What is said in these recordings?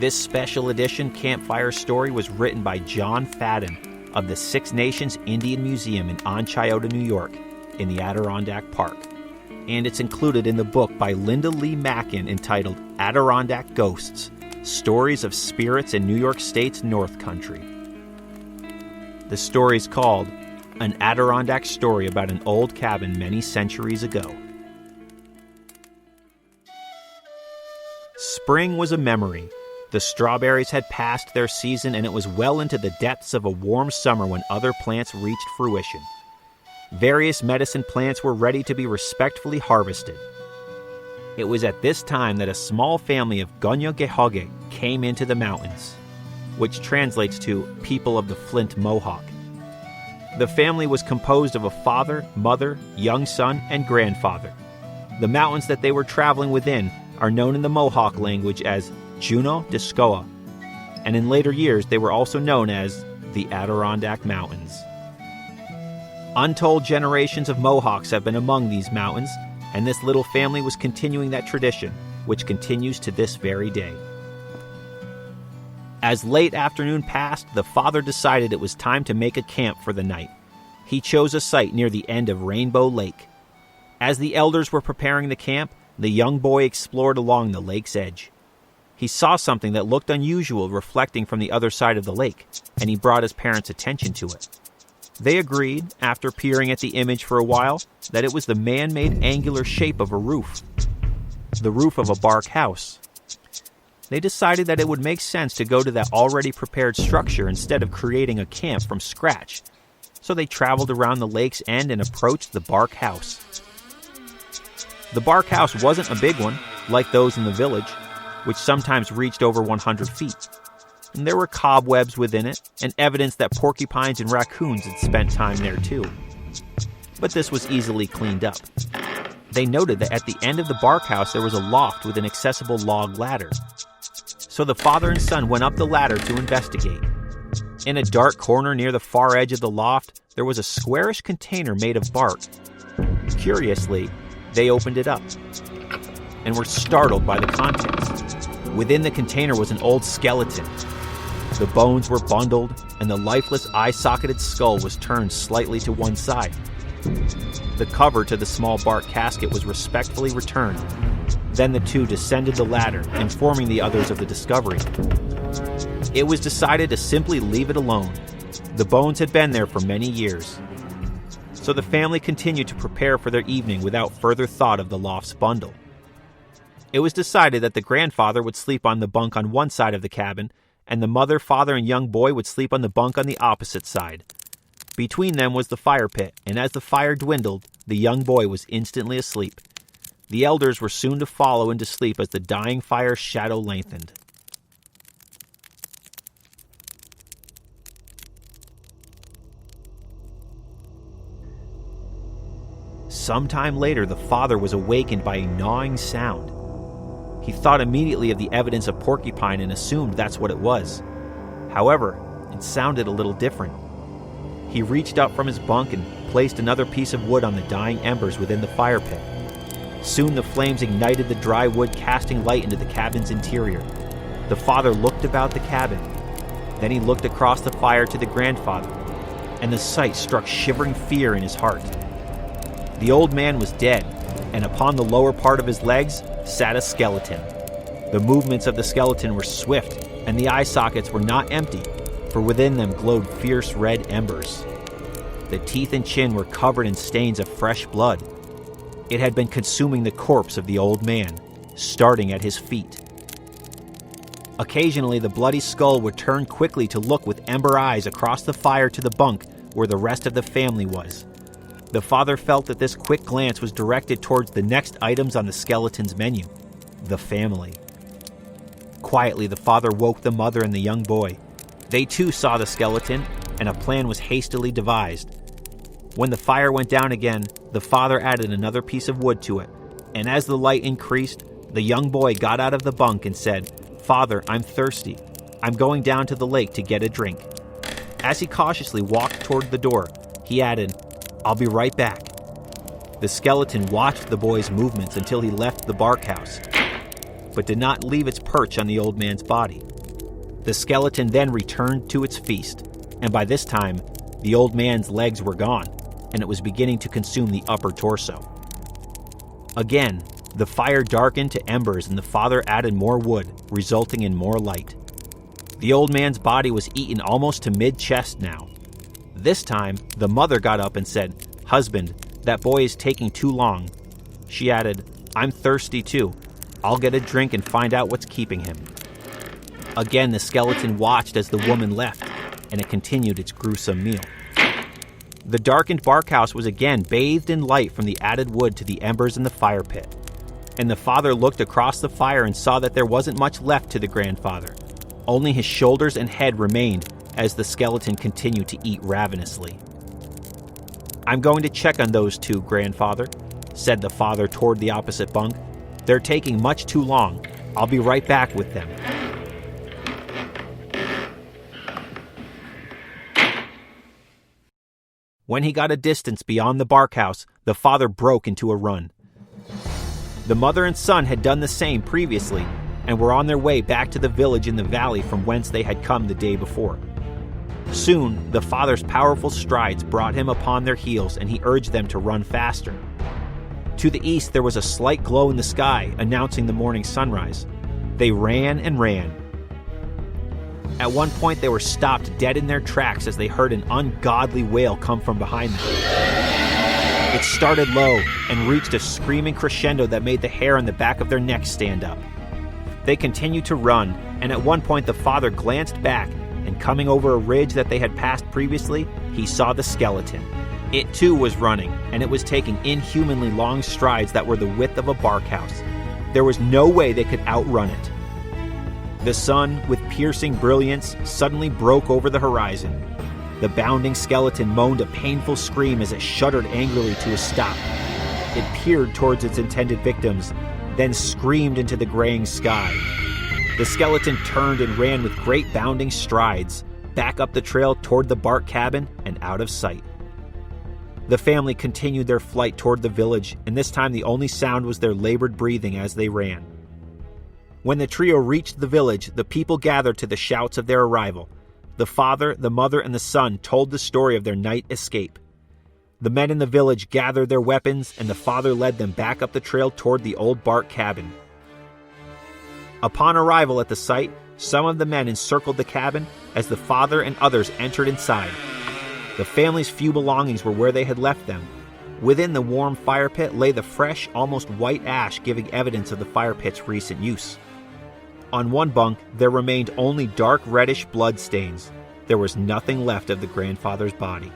This special edition campfire story was written by John Fadden of the Six Nations Indian Museum in Onchiota, New York, in the Adirondack Park. And it's included in the book by Lynda Lee Macken entitled Adirondack Ghosts, Stories of Spirits in New York State's North Country. The story is called An Adirondack Story About an Old Cabin Many Centuries Ago. Spring was a memory. The strawberries had passed their season, and it was well into the depths of a warm summer when other plants reached fruition. Various medicine plants were ready to be respectfully harvested. It was at this time that a small family of Onchiota came into the mountains, which translates to people of the Flint Mohawk. The family was composed of a father, mother, young son, and grandfather. The mountains that they were traveling within are known in the Mohawk language as Juno de Scoa, and in later years they were also known as the Adirondack Mountains. Untold generations of Mohawks have been among these mountains, and this little family was continuing that tradition, which continues to this very day. As late afternoon passed, the father decided it was time to make a camp for the night. He chose a site near the end of Rainbow Lake. As the elders were preparing the camp, the young boy explored along the lake's edge. He saw something that looked unusual reflecting from the other side of the lake, and he brought his parents' attention to it. They agreed, after peering at the image for a while, that it was the man-made angular shape of a roof, the roof of a bark house. They decided that it would make sense to go to that already prepared structure instead of creating a camp from scratch, so they traveled around the lake's end and approached the bark house. The bark house wasn't a big one, like those in the village, which sometimes reached over 100 feet. And there were cobwebs within it, and evidence that porcupines and raccoons had spent time there too. But this was easily cleaned up. They noted that at the end of the bark house there was a loft with an accessible log ladder. So the father and son went up the ladder to investigate. In a dark corner near the far edge of the loft, there was a squarish container made of bark. Curiously, they opened it up and were startled by the contents. Within the container was an old skeleton. The bones were bundled, and the lifeless eye-socketed skull was turned slightly to one side. The cover to the small bark casket was respectfully returned. Then the two descended the ladder, informing the others of the discovery. It was decided to simply leave it alone. The bones had been there for many years. So the family continued to prepare for their evening without further thought of the loft's bundle. It was decided that the grandfather would sleep on the bunk on one side of the cabin, and the mother, father, and young boy would sleep on the bunk on the opposite side. Between them was the fire pit, and as the fire dwindled, the young boy was instantly asleep. The elders were soon to follow into sleep as the dying fire's shadow lengthened. Sometime later, the father was awakened by a gnawing sound. He thought immediately of the evidence of porcupine and assumed that's what it was. However, it sounded a little different. He reached up from his bunk and placed another piece of wood on the dying embers within the fire pit. Soon the flames ignited the dry wood, casting light into the cabin's interior. The father looked about the cabin. Then he looked across the fire to the grandfather, and the sight struck shivering fear in his heart. The old man was dead, and upon the lower part of his legs sat a skeleton. The movements of the skeleton were swift, and the eye sockets were not empty, for within them glowed fierce red embers. The teeth and chin were covered in stains of fresh blood. It had been consuming the corpse of the old man, starting at his feet. Occasionally, the bloody skull would turn quickly to look with ember eyes across the fire to the bunk where the rest of the family was. The father felt that this quick glance was directed towards the next items on the skeleton's menu, the family. Quietly, the father woke the mother and the young boy. They too saw the skeleton, and a plan was hastily devised. When the fire went down again, the father added another piece of wood to it, and as the light increased, the young boy got out of the bunk and said, "Father, I'm thirsty. I'm going down to the lake to get a drink." As he cautiously walked toward the door, he added, "I'll be right back." The skeleton watched the boy's movements until he left the bark house, but did not leave its perch on the old man's body. The skeleton then returned to its feast, and by this time, the old man's legs were gone, and it was beginning to consume the upper torso. Again, the fire darkened to embers and the father added more wood, resulting in more light. The old man's body was eaten almost to mid-chest now. This time, the mother got up and said, "Husband, that boy is taking too long." She added, "I'm thirsty too. I'll get a drink and find out what's keeping him." Again, the skeleton watched as the woman left, and it continued its gruesome meal. The darkened barkhouse was again bathed in light from the added wood to the embers in the fire pit. And the father looked across the fire and saw that there wasn't much left to the grandfather. Only his shoulders and head remained as the skeleton continued to eat ravenously. "I'm going to check on those two, grandfather," said the father toward the opposite bunk. "They're taking much too long. I'll be right back with them." When he got a distance beyond the barkhouse, the father broke into a run. The mother and son had done the same previously and were on their way back to the village in the valley from whence they had come the day before. Soon, the father's powerful strides brought him upon their heels, and he urged them to run faster. To the east, there was a slight glow in the sky, announcing the morning sunrise. They ran and ran. At one point, they were stopped dead in their tracks as they heard an ungodly wail come from behind them. It started low and reached a screaming crescendo that made the hair on the back of their necks stand up. They continued to run, and at one point the father glanced back, and coming over a ridge that they had passed previously, he saw the skeleton. It too was running, and it was taking inhumanly long strides that were the width of a barkhouse. There was no way they could outrun it. The sun, with piercing brilliance, suddenly broke over the horizon. The bounding skeleton moaned a painful scream as it shuddered angrily to a stop. It peered towards its intended victims, then screamed into the graying sky. The skeleton turned and ran with great bounding strides, back up the trail toward the bark cabin and out of sight. The family continued their flight toward the village, and this time the only sound was their labored breathing as they ran. When the trio reached the village, the people gathered to the shouts of their arrival. The father, the mother, and the son told the story of their night escape. The men in the village gathered their weapons, and the father led them back up the trail toward the old bark cabin. Upon arrival at the site, some of the men encircled the cabin as the father and others entered inside. The family's few belongings were where they had left them. Within the warm fire pit lay the fresh, almost white ash giving evidence of the fire pit's recent use. On one bunk, there remained only dark reddish blood stains. There was nothing left of the grandfather's body.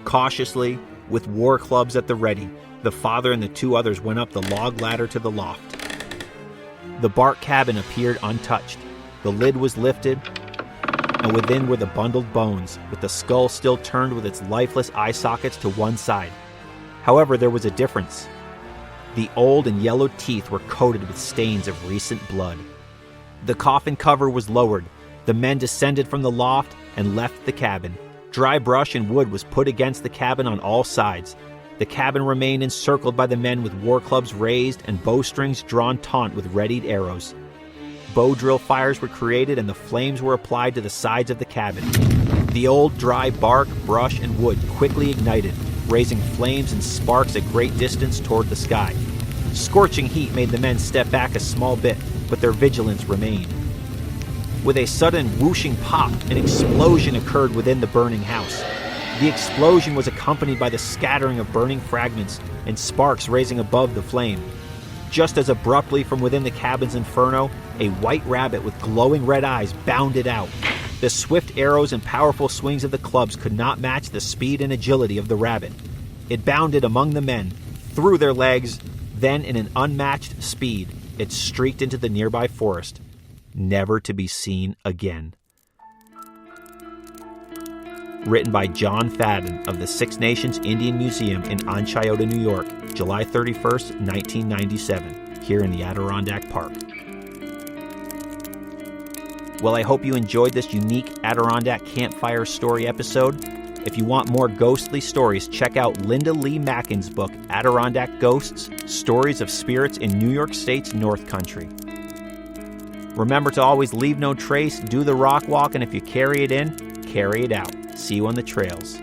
Cautiously, with war clubs at the ready, the father and the two others went up the log ladder to the loft. The bark cabin appeared untouched. The lid was lifted, and within were the bundled bones, with the skull still turned with its lifeless eye sockets to one side. However, there was a difference. The old and yellowed teeth were coated with stains of recent blood. The coffin cover was lowered. The men descended from the loft and left the cabin. Dry brush and wood was put against the cabin on all sides. The cabin remained encircled by the men with war clubs raised and bowstrings drawn taut with readied arrows. Bow drill fires were created and the flames were applied to the sides of the cabin. The old dry bark, brush, and wood quickly ignited, raising flames and sparks a great distance toward the sky. Scorching heat made the men step back a small bit, but their vigilance remained. With a sudden whooshing pop, an explosion occurred within the burning house. The explosion was accompanied by the scattering of burning fragments and sparks raising above the flame. Just as abruptly from within the cabin's inferno, a white rabbit with glowing red eyes bounded out. The swift arrows and powerful swings of the clubs could not match the speed and agility of the rabbit. It bounded among the men, through their legs, then in an unmatched speed, it streaked into the nearby forest, never to be seen again. Written by John Fadden of the Six Nations Indian Museum in Onchiota, New York, July 31st, 1997, here in the Adirondack Park. Well, I hope you enjoyed this unique Adirondack Campfire Story episode. If you want more ghostly stories, check out Lynda Lee Macken's book, Adirondack Ghosts, Stories of Spirits in New York State's North Country. Remember to always leave no trace, do the rock walk, and if you carry it in, carry it out. See you on the trails.